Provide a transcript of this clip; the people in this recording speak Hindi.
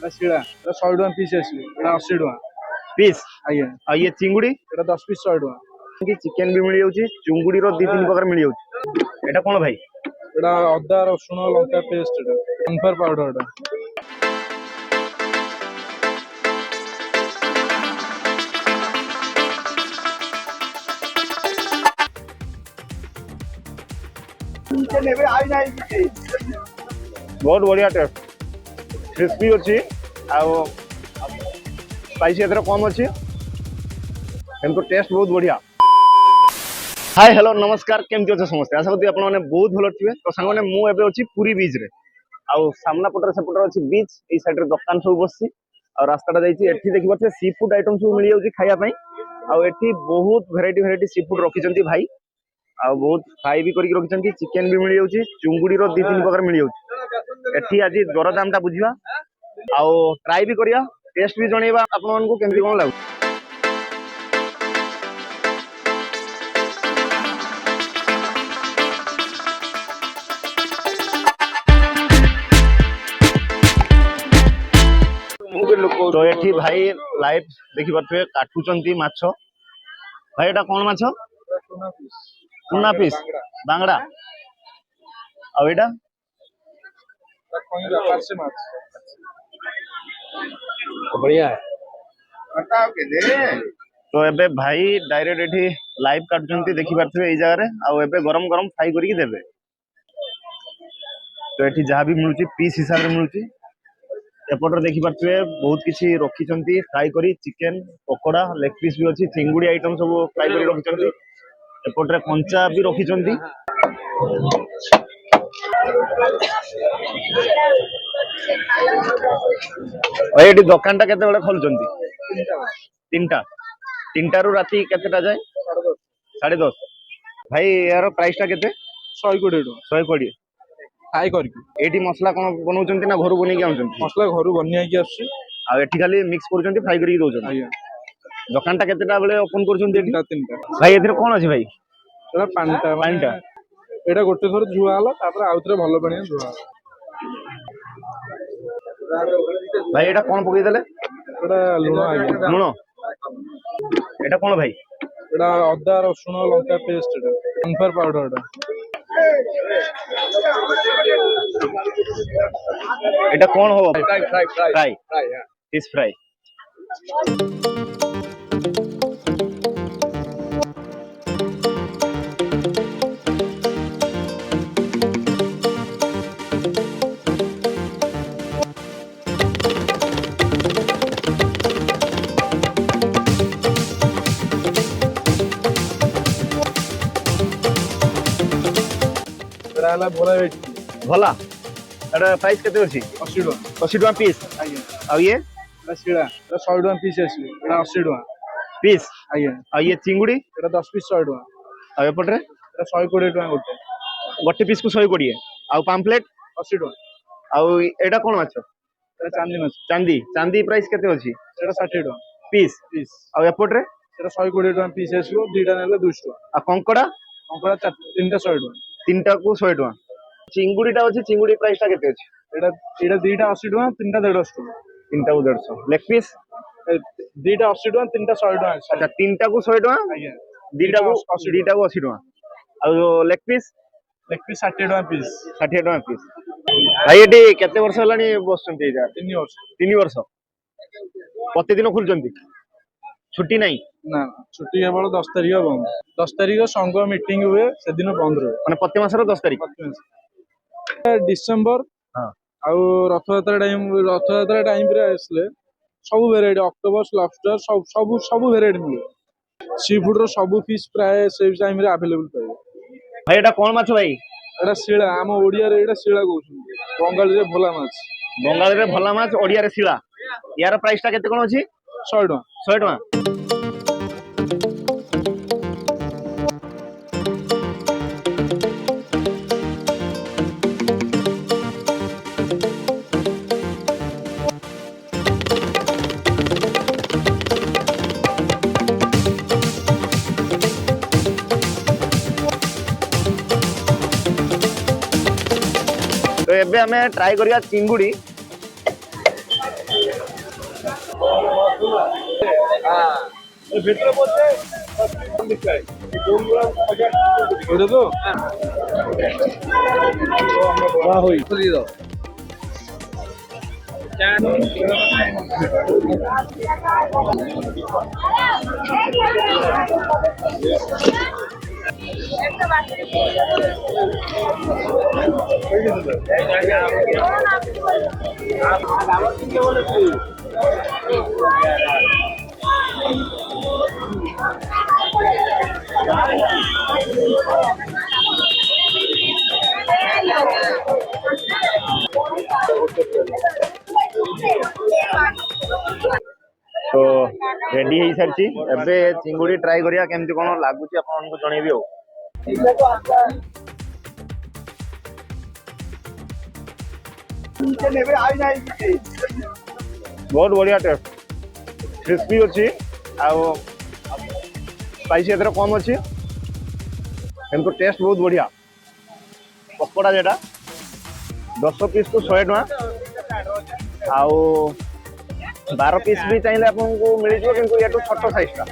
ଶିଳା 100 ଟଙ୍କା ପିସ୍ ଆସିବ, ଏଇଟା 80 ଟଙ୍କା ପିସ୍। ଆଜ୍ଞା। ଆଉ ଇଏ ଚିଙ୍ଗୁଡି ଏଇଟା 10 ପିସ୍ 100 ଟଙ୍କା। ଚିକେନ ବି ମିଳି ଯାଉଛି, ଚୁଙ୍ଗୁଡିର ଦି ତିନି ପ୍ରକାର ମିଳି ଯାଉଛି। ଏଇଟା କଣ ଭାଇ? ଏଇଟା ଅଦା ରସୁଣ ଲଙ୍କା ପେଷ୍ଟ, ଏଇଟା କନଫାର ପାଉଡର ଏଇଟା। बहुत बढ़िया टेस्ट, क्रिस्पी अच्छी स्पाइसी एथर कम अच्छी, किंतु टेस्ट बहुत बढ़िया। हाय हेलो नमस्कार, केमती अच्छे समस्ते? आशा करती आपने बहुत भल थे। तो सांग मैंने मुझे अच्छी पुरी बीच रे, आउ सामना पटर सेपटर अच्छी बीच, ये साइड रे दुकान सब बस और रास्ता जाइए। एठी देखि पारे सी फूड आइटम सब मिल जाउची खाया पई। आउ एठी बहुत वेराइटी सी फूड रखिचंती भाई, आउ बहुत फ्राई भी करके रखिचंती। चिकेन भी मिल जाउची, चुंगुडी रो दी तीन प्रकार मिल जाउची। एठी आज दरदाम टा बुझिबा, आउ ट्राई भी करिया, टेस्ट भी जणैबा आपन मानकु केमती कोन लागु। तो एठी भाई लाइव देखि पारथुए काटुचंती माछ। भाई एटा कोन माछ? Tuna fish, bangda. आ एटा बढ़िया है। तो एबे भाई डायरेक्ट एठी लाइव काटुचंती देखि पारथुए एई जगह रे, आ एबे गरम गरम फ्राई करके देबे। तो एठी जहाँ भी मिलुची पीस हिसाब रे मिलुची। एपटर देखि पारथुए बहुत किछि रखिचंती फ्राई करी, चिकेन पकोड़ा लेग पीस भी अछि, चिंगुडी आइटम सब फ्राई करी रखिचंती। एपटरे कंचा भी रखिचंती। भाई एठी दुकान टा केते बेले खोलचंती? 3टा। 3टा रु राती केतेटा जाय? 10:30। भाई यार प्राइस टा केते? 120 टଙ୍କା। 120 फ्राई करके। एठी मसला कोन बनौचंती ना घरु बनै के आउचंती? मसला घरु बनिया की आसी, आ एठी खाली मिक्स करूचंती, फ्राई करी दउचंती। आଜ୍ଞା। दुकान टा केतेटा बेले ओपन करूचंती एठी? 3ଟା। भाई एथिरे कोन अछि भाई? एटा पानीटा, पानीटा एटा गोटे थर धुआ हला, तापर आउतरे भलो पानी धुआ हला। भाई एटा कोन पकई देले? एटा लुण आଜ୍ଞा। लुण। एटा कोन भाई? एटा अदा रसुण लंका पेस्ट, एटा कनफार पाउडर एटा। एटा कोन हो? फ्राई फ्राई हां। Fish fry. एटा हला भोला वेट भला एटा प्राइस केते अछि? 80 टଙ୍କା। 80 टका पीस। आଜ୍ଞा। आ ये एटा शिळा, एटा 100 टଙ୍କା पिस आसी, एटा 80 टଙ୍କା पीस। आଜ୍ଞା। आ ये चिंगुडी? एटा 10 पिस 100 टଙ୍କା। आ एपटरे? एटा 120 टଙ୍କା गोटे। गोटे पीस को 120। आ पाम्पलेट? 80 टଙ୍କା। आ एटा कोन माछ? एटा चांदी माछ। चांदी। चांदी प्राइस केते अछि? एटा 60 टଙ୍କା पीस। पिस। आ एपटरे? एटा 120 टଙ୍କା पिस आसीबो, दुईटा नेले 200 टଙ୍କା। आ कंकड़ा? कंकड़ा तीनटा 100 टଙ୍କା। तीनटा को 100 टका। चिंगुडीटा अछि, चिंगुडी प्राइस टा केते अछि? एटा एटा दुईटा 80 टଙ୍କା, तीनटा 150 टଙ୍କା। तीनटा को 150। Leg piece? दुईटा 80 टଙ୍କା, तीनटा 100 टଙ୍କା। अच्छा, तीनटा को 100 टका, आଜ୍ଞा। दीटा को 80 टका। आ लेग पीस? लेग पिस 60 टଙ୍କା पिस। 60 टका पीस। भाई एटी केते वर्ष हलानी बसचंती एजा? 3 वर्ष। 3 वर्ष। प्रतिदिन खुलचंती? छुट्टी नहीं? ना, छुट्टी केवल 10 तारिख बंद। 10 तारिख संघ मीटिंग हुए, से दिन बंद रहे। माने प्रति मासर 10 तारिख? डिसेंबर हां। आउ रथयात्रा टाइम रे आसले सब वेराइटी ऑक्टोपस लॉबस्टर सब वेराइटी मिले। सी फूड रो सब फिश प्राय से टाइम रे अवेलेबल पाइबे। भाई एटा कोन माछ भाई? एटा शिळा, हम ओडिया रे एटा शिळा कहउछन, बंगाली रे भोला माछ। बंगाली रे भला माछ, ओडिया रे शिळा। यार प्राइस टा केते कोन अछि? 100 टଙ୍କା। 100 टका। तो एबे हमें ट्राई करिया चिंगुडी। ওটা তো হই তো ରେଡି ହେଇସାରିଛି ଏବେ ଚିଙ୍ଗୁଡି ଟ୍ରାଏ କରିବା କେମିତି କଣ ଲାଗୁଛି ଆପଣମାନଙ୍କୁ ଜଣେଇବି ଆଉ। ବହୁତ ବଢିଆ ଟେଷ୍ଟ, କ୍ରିସ୍ପି ଅଛି ଆଉ ସ୍ପାଇସି ଏଥିରେ କମ୍ ଅଛି କିନ୍ତୁ ଟେଷ୍ଟ ବହୁତ ବଢିଆ। ପକୋଡା যেটা 10 ପିସ୍ କୁ 100 ଟଙ୍କା ଆଉ 12 ପିସ୍ ବି ଚାହିଁଲେ ଆପଣଙ୍କୁ ମିଳିଯିବ କିନ୍ତୁ ଏଠୁ ଛୋଟ ସାଇଜଟା।